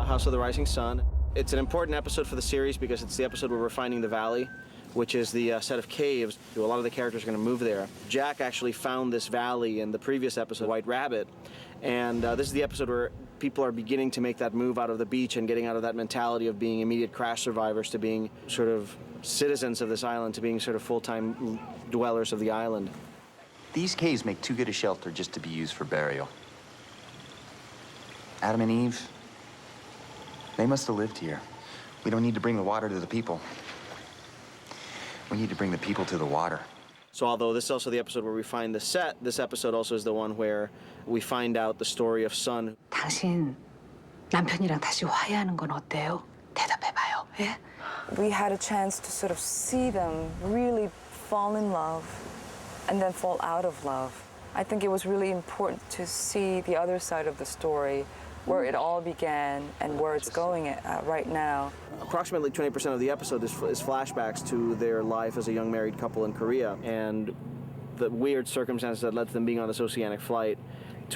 House of the Rising Sun. It's an important episode for the series because it's the episode where we're finding the valley, which is the set of caves. A lot of the characters are going to move there. Jack actually found this valley in the previous episode, White Rabbit, and this is the episode where people are beginning to make that move out of the beach and getting out of that mentality of being immediate crash survivors to being sort of citizens of this island, to being sort of full-time dwellers of the island. These caves make too good a shelter just to be used for burial. Adam and Eve, they must have lived here. We don't need to bring the water to the people. We need to bring the people to the water. So although this is also the episode where we find the set, this episode also is the one where we find out the story of Sun. 당신 남편이랑 다시 화해하는 건 어때요? 대답해봐요. 예? We had a chance to sort of see them really fall in love and then fall out of love. I think it was really important to see the other side of the story, where it all began and where it's going right now. Approximately 20% of the episode is flashbacks to their life as a young married couple in Korea and the weird circumstances that led to them being on this oceanic flight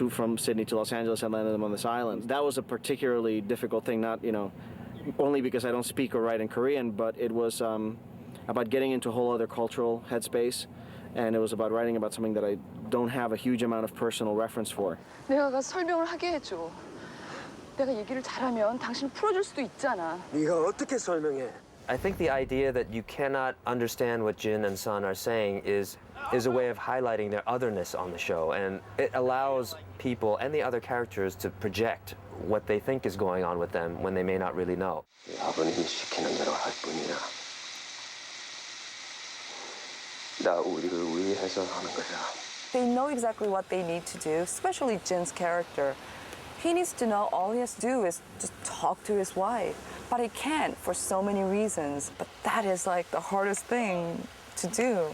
from Sydney to Los Angeles and landed them on this island. That was a particularly difficult thing, not, only because I don't speak or write in Korean, but it was about getting into a whole other cultural headspace, and it was about writing about something that I don't have a huge amount of personal reference for. 내가 가서 설명을 하게 해줘. 내가 얘기를 잘하면 당신을 풀어줄 수도 있잖아. 네가 어떻게 설명해? I think the idea that you cannot understand what Jin and Sun are saying is a way of highlighting their otherness on the show, and it allows people and the other characters to project what they think is going on with them when they may not really know. 아버님이 시키는 대로 할 뿐이야. 나 우리를 위해서 하는 거야. They know exactly what they need to do, especially Jin's character. He needs to know all he has to do is just talk to his wife. But he can't for so many reasons. But that is like the hardest thing to do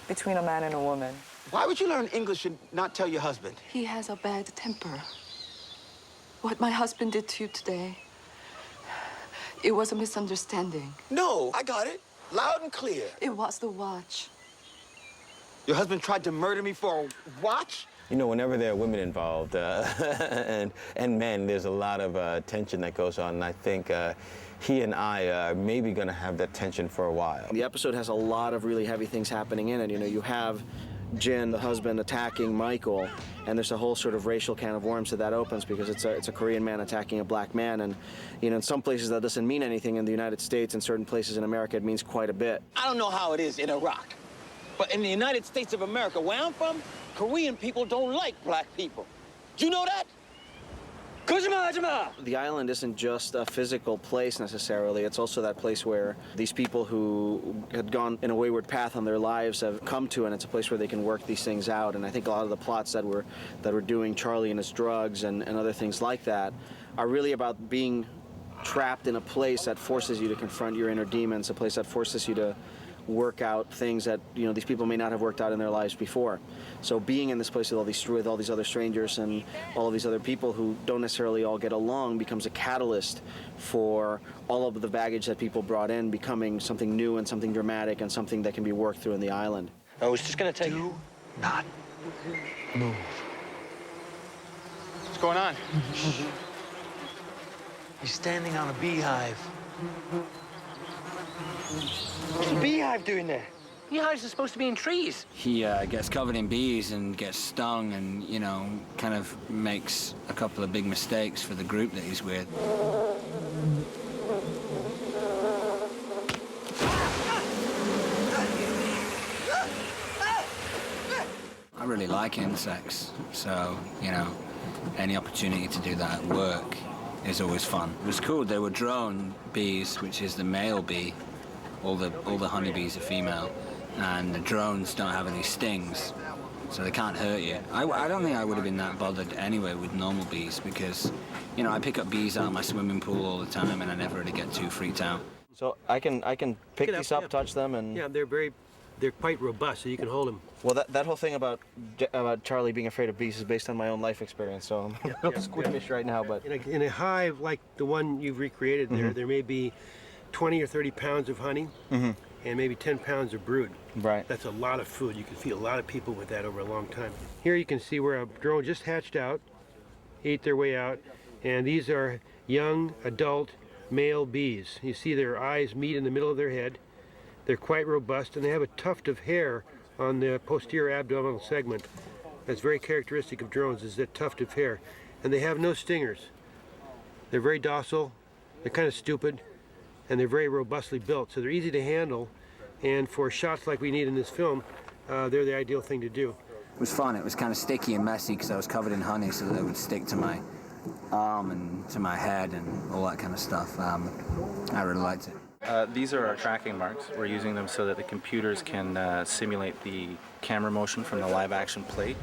between a man and a woman. Why would you learn English and not tell your husband? He has a bad temper. What my husband did to you today, it was a misunderstanding. No, I got it. Loud and clear. It was the watch. Your husband tried to murder me for a watch? Whenever there are women involved and men, there's a lot of tension that goes on, and I think he and I are maybe going to have that tension for a while. The episode has a lot of really heavy things happening in it. You have Jin, the husband, attacking Michael, and there's a whole sort of racial can of worms that opens because it's a Korean man attacking a black man, and in some places that doesn't mean anything. In the United States and certain places in America, it means quite a bit. I don't know how it is in Iraq, but in the United States of America, where I'm from, Korean people don't like black people. Do you know that? The island isn't just a physical place necessarily. It's also that place where these people who had gone in a wayward path on their lives have come to, and it's a place where they can work these things out. And I think a lot of the plots that we're doing, Charlie and his drugs and other things like that, are really about being trapped in a place that forces you to confront your inner demons, a place that forces you to work out things that these people may not have worked out in their lives before. So being in this place with all these other strangers and all of these other people who don't necessarily all get along becomes a catalyst for all of the baggage that people brought in becoming something new and something dramatic and something that can be worked through in the island. I was just gonna take Do not move. What's going on? He's standing on a beehive. What's the beehive doing there? Beehives are supposed to be in trees. He gets covered in bees and gets stung and, kind of makes a couple of big mistakes for the group that he's with. I really like insects, so, any opportunity to do that at work is always fun. It was cool. There were drone bees, which is the male bee. All the honeybees are female, and the drones don't have any stings, so they can't hurt you. I don't think I would have been that bothered anyway with normal bees because, I pick up bees out of my swimming pool all the time, and I never really get too freaked out. So I can pick these up, touch them, and Yeah, they're quite robust, so you can hold them. well, that whole thing about Charlie being afraid of bees is based on my own life experience. So I'm a little squeamish right now, but In a hive like the one you've recreated there, there may be 20 or 30 pounds of honey and maybe 10 pounds of brood. Right. That's a lot of food. You can feed a lot of people with that over a long time. Here you can see where a drone just hatched out, ate their way out, And these are young adult male bees. You see their eyes meet in the middle of their head. They're quite robust, and they have a tuft of hair on the posterior abdominal segment. That's very characteristic of drones, is that tuft of hair. And they have no stingers. They're very docile, they're kind of stupid, and they're very robustly built. So they're easy to handle, and for shots like we need in this film, they're the ideal thing to do. It was fun. It was kind of sticky and messy because I was covered in honey, so that it would stick to my arm and to my head and all that kind of stuff. I really liked it. These are our tracking marks. We're using them so that the computers can simulate the camera motion from the live action plate.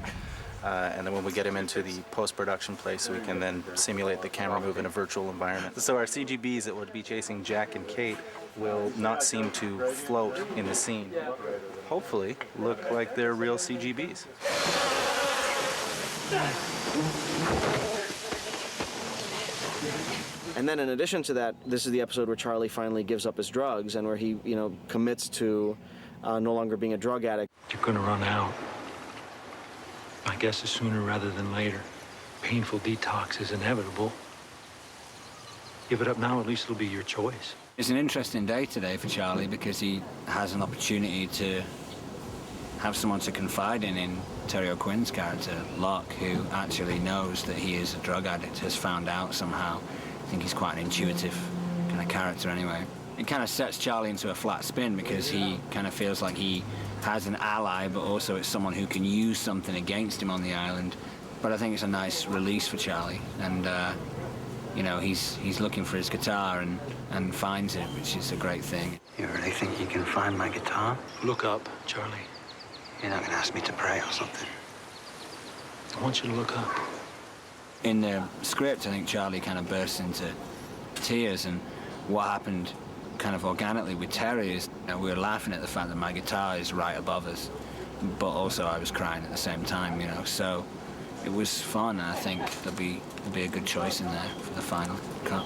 And then when we get them into the post-production place, we can then simulate the camera move in a virtual environment. So our CGBs that would be chasing Jack and Kate will not seem to float in the scene. Hopefully look like they're real CGBs. And then in addition to that, this is the episode where Charlie finally gives up his drugs and where he, commits to no longer being a drug addict. You're gonna run out. My guess is sooner rather than later. Painful detox is inevitable. Give it up now, at least it'll be your choice. It's an interesting day today for Charlie because he has an opportunity to have someone to confide in Terry O'Quinn's character, Locke, who actually knows that he is a drug addict, has found out somehow. I think he's quite an intuitive kind of character anyway. It kind of sets Charlie into a flat spin because he kind of feels like he has an ally, but also it's someone who can use something against him on the island. But I think it's a nice release for Charlie, and he's looking for his guitar and finds it, which is a great thing. You really think you can find my guitar? Look up, Charlie. You're not gonna ask me to pray or something. I want you to look up. In the script, I think Charlie kind of bursts into tears, and what happened kind of organically with Terry is we were laughing at the fact that my guitar is right above us, but also I was crying at the same time, so it was fun, and I think there'll be a good choice in there for the final cut.